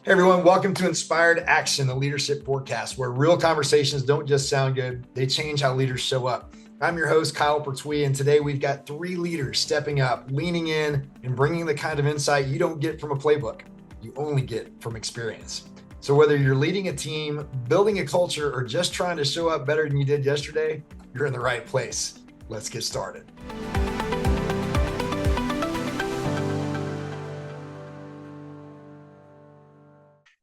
Hey everyone, welcome to Inspired Action, the leadership forecast, where real conversations don't just sound good, they change how leaders show up. I'm your host, Kyle Pertuis, and today we've got 3 leaders stepping up, leaning in, and bringing the kind of insight you don't get from a playbook, you only get from experience. So whether you're leading a team, building a culture, or just trying to show up better than you did yesterday, you're in the right place. Let's get started.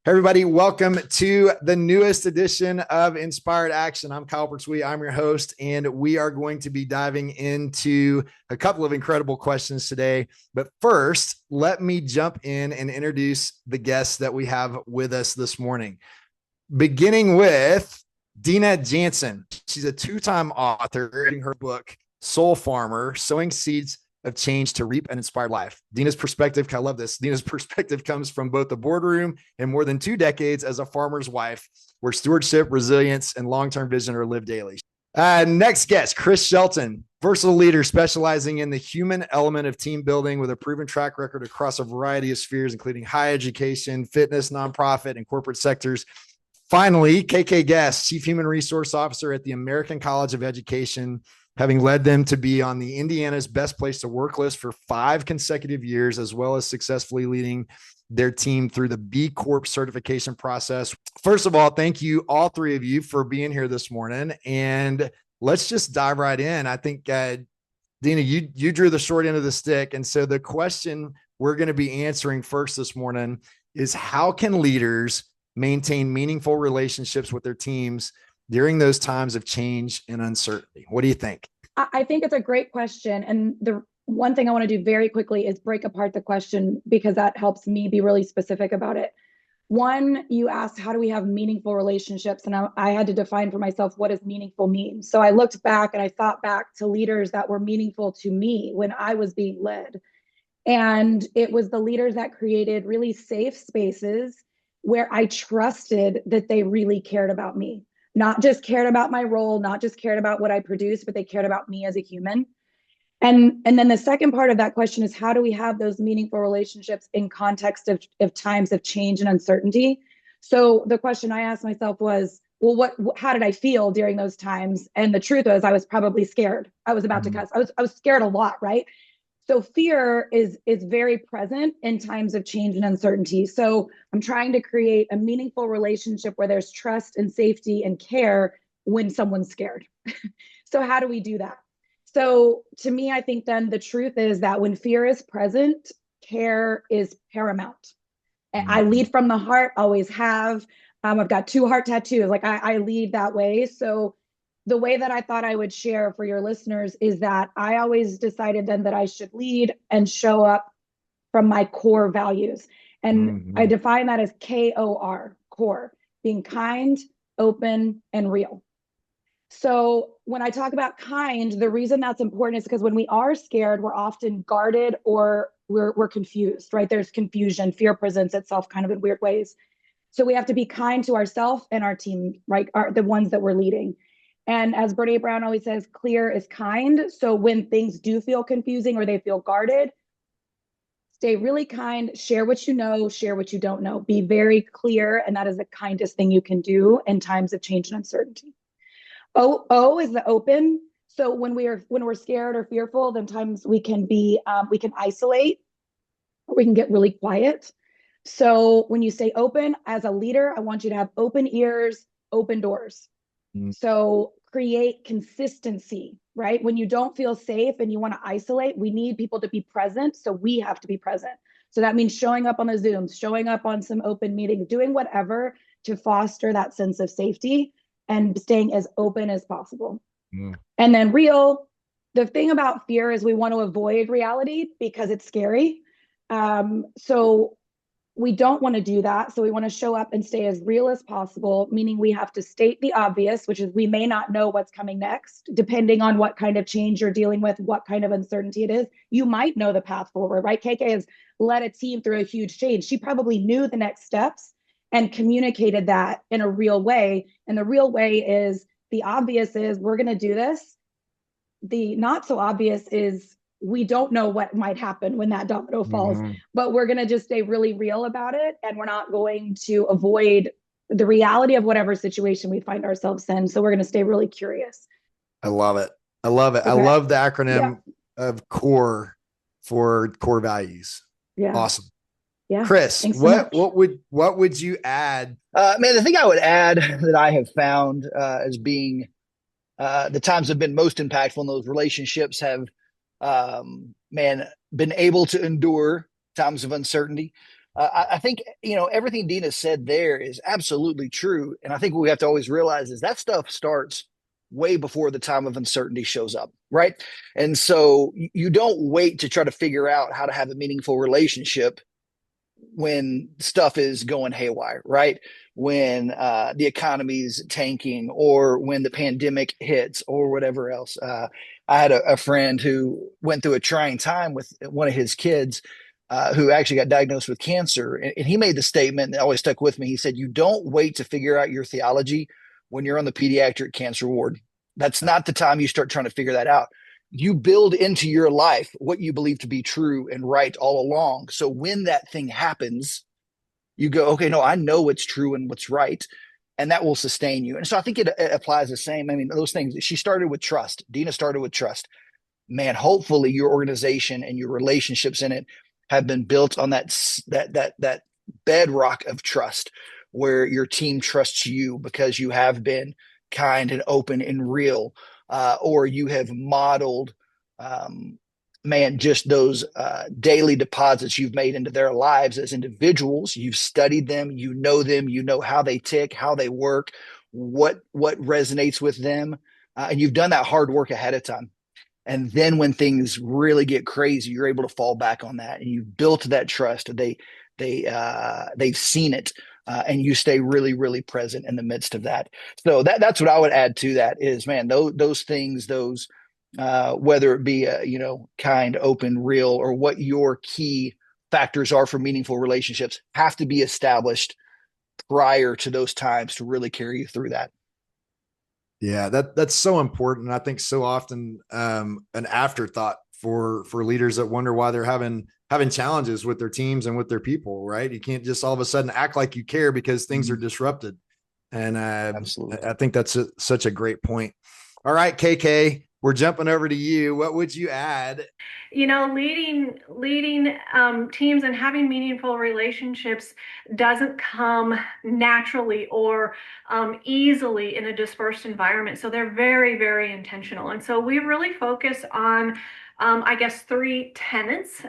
Hey everybody, welcome to the newest edition of Inspired Action. I'm Kyle Pertuis, I'm your host, and we are going to be diving into a couple of incredible questions today. But first, let me jump in and introduce the guests that we have with us this morning. Beginning with Dina Jansen. She's a 2-time author in her book, Soul Farmer, Sowing Seeds of Change to Reap an Inspired Life. Dina's perspective, I love this. Dina's perspective comes from both the boardroom and more than 2 decades as a farmer's wife, where stewardship, resilience, and long-term vision are lived daily. Next guest, Chris Shelton, versatile leader specializing in the human element of team building with a proven track record across a variety of spheres, including higher education, fitness, nonprofit, and corporate sectors. Finally, KK Guest, Chief Human Resource Officer at the American College of Education, having led them to be on the Indiana's Best Place to Work list for 5 consecutive years, as well as successfully leading their team through the B-Corp certification process. First of all, thank you, all 3 of you, for being here this morning. And let's just dive right in. I think, Dina, you drew the short end of the stick. And so the question we're going to be answering first this morning is, how can leaders maintain meaningful relationships with their teams during those times of change and uncertainty? What do you think? I think it's a great question. And the one thing I want to do very quickly is break apart the question, because that helps me be really specific about it. One, you asked, how do we have meaningful relationships? And I had to define for myself, what does meaningful mean? So I looked back and I thought back to leaders that were meaningful to me when I was being led. And it was the leaders that created really safe spaces where I trusted that they really cared about me. Not just cared about my role, not just cared about what I produced, but they cared about me as a human. And then the second part of that question is, how do we have those meaningful relationships in context of times of change and uncertainty? So the question I asked myself was, well, how did I feel during those times? And the truth was, I was probably scared. I was about to cuss. I was scared a lot, right? So fear is very present in times of change and uncertainty. So I'm trying to create a meaningful relationship where there's trust and safety and care when someone's scared. So how do we do that? So to me, I think then the truth is that when fear is present, care is paramount. And I lead from the heart, always have. I've got 2 heart tattoos. Like I lead that way. So the way that I thought I would share for your listeners is that I always decided then that I should lead and show up from my core values. And I define that as KOR, core, being kind, open, and real. So when I talk about kind, the reason that's important is because when we are scared, we're often guarded or we're confused, right? There's confusion. Fear presents itself kind of in weird ways. So we have to be kind to ourselves and our team, right? The ones that we're leading. And as Brene Brown always says, clear is kind. So when things do feel confusing or they feel guarded, stay really kind, share what you know, share what you don't know. Be very clear, and that is the kindest thing you can do in times of change and uncertainty. O is the open. So when we're scared or fearful, then times we can isolate, or we can get really quiet. So when you say open, as a leader, I want you to have open ears, open doors. So create consistency, right? When you don't feel safe and you want to isolate, we need people to be present. So we have to be present. So that means showing up on the Zooms, showing up on some open meetings, doing whatever to foster that sense of safety and staying as open as possible. And then real, the thing about fear is we want to avoid reality because it's scary. So we don't want to do that. So we want to show up and stay as real as possible, meaning we have to state the obvious, which is we may not know what's coming next, depending on what kind of change you're dealing with, what kind of uncertainty it is. You might know the path forward, right? KK has led a team through a huge change. She probably knew the next steps and communicated that in a real way. And the real way is, the obvious is we're going to do this. The not so obvious is we don't know what might happen when that domino falls, Mhm. but we're going to just stay really real about it. And we're not going to avoid the reality of whatever situation we find ourselves in. So we're going to stay really curious. I love it. I love it. I Okay. love the Yeah. acronym of CORE for core values. Yeah. Awesome. Yeah. Chris, Thanks so what much. would you add? Man, the thing I would add that I have found as being the times have been most impactful in those relationships have, man, been able to endure times of uncertainty. I think, everything Dina said there is absolutely true. And I think what we have to always realize is that stuff starts way before the time of uncertainty shows up, right? And so you don't wait to try to figure out how to have a meaningful relationship when stuff is going haywire, right? When the economy's tanking or when the pandemic hits or whatever else. I had a friend who went through a trying time with one of his kids who actually got diagnosed with cancer. And he made the statement that always stuck with me. He said, "You don't wait to figure out your theology when you're on the pediatric cancer ward. That's not the time you start trying to figure that out. You build into your life what you believe to be true and right all along. So when that thing happens, you go, okay, no, I know what's true and what's right. And that will sustain you." And so I think it applies the same. I mean, those things, she started with trust. Dina started with trust. Man, hopefully your organization and your relationships in it have been built on that bedrock of trust where your team trusts you because you have been kind and open and real, or you have modeled, um, man, just those daily deposits you've made into their lives as individuals. You've studied them, you know how they tick, how they work, what resonates with them, and you've done that hard work ahead of time. And then when things really get crazy, you're able to fall back on that, and you've built that trust. They've seen it, and you stay really, really present in the midst of that. So that's what I would add to that is, man, those things, those whether it be kind, open, real, or what your key factors are for meaningful relationships, have to be established prior to those times to really carry you through that. Yeah, that's so important. I think so often an afterthought for leaders that wonder why they're having challenges with their teams and with their people, right? You can't just all of a sudden act like you care because things are disrupted. And Absolutely. I think that's such a great point. All right, KK, we're jumping over to you. What would you add? Leading teams and having meaningful relationships doesn't come naturally or easily in a dispersed environment. So they're very, very intentional. And so we really focus on, I guess, three tenets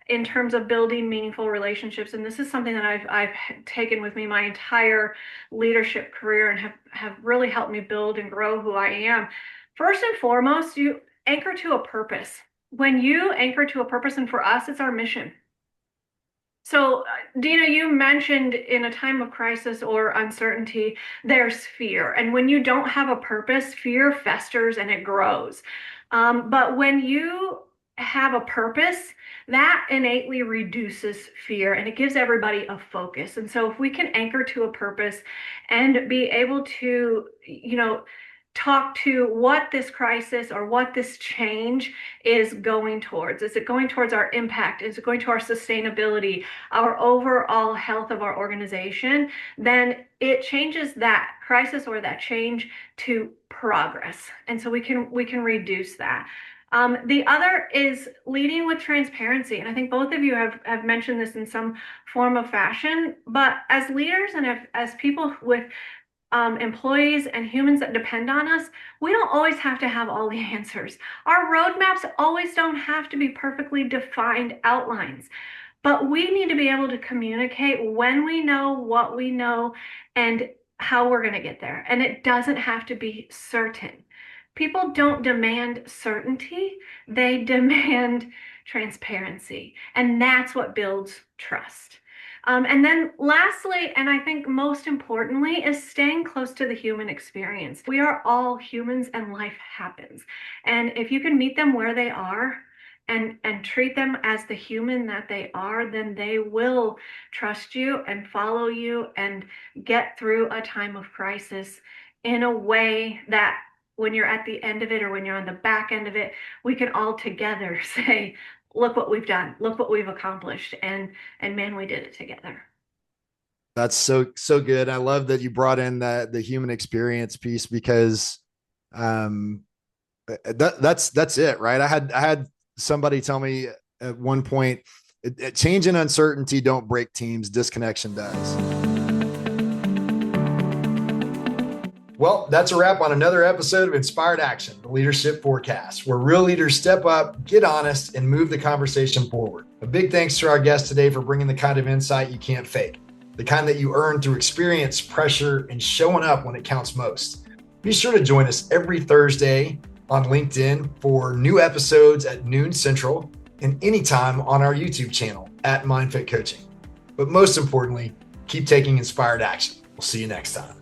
in terms of building meaningful relationships. And this is something that I've taken with me my entire leadership career and have really helped me build and grow who I am. First and foremost, you anchor to a purpose. When you anchor to a purpose, and for us, it's our mission. So, Dina, you mentioned in a time of crisis or uncertainty, there's fear. And when you don't have a purpose, fear festers and it grows. But when you have a purpose, that innately reduces fear and it gives everybody a focus. And so, if we can anchor to a purpose and be able to, talk to what this crisis or what this change is going towards. Is it going towards our impact? Is it going to our sustainability, our overall health of our organization? Then it changes that crisis or that change to progress. And so we can reduce that. The other is leading with transparency. And I think both of you have mentioned this in some form of fashion, but as leaders and as people with employees and humans that depend on us, we don't always have to have all the answers. Our roadmaps always don't have to be perfectly defined outlines, but we need to be able to communicate when we know, what we know, and how we're going to get there. And it doesn't have to be certain. People don't demand certainty, they demand transparency. And that's what builds trust. And then lastly, and I think most importantly, is staying close to the human experience. We are all humans and life happens. And if you can meet them where they are and treat them as the human that they are, then they will trust you and follow you and get through a time of crisis in a way that when you're at the end of it or when you're on the back end of it, we can all together say, look what we've done, look what we've accomplished. And man, we did it together. That's so good. I love that you brought in the human experience piece, because that's it, right? I had somebody tell me at one point, change and uncertainty don't break teams, disconnection does. Well, that's a wrap on another episode of Inspired Action, the Leadership Forecast, where real leaders step up, get honest, and move the conversation forward. A big thanks to our guest today for bringing the kind of insight you can't fake, the kind that you earn through experience, pressure, and showing up when it counts most. Be sure to join us every Thursday on LinkedIn for new episodes at noon Central, and anytime on our YouTube channel at MindFit Coaching. But most importantly, keep taking inspired action. We'll see you next time.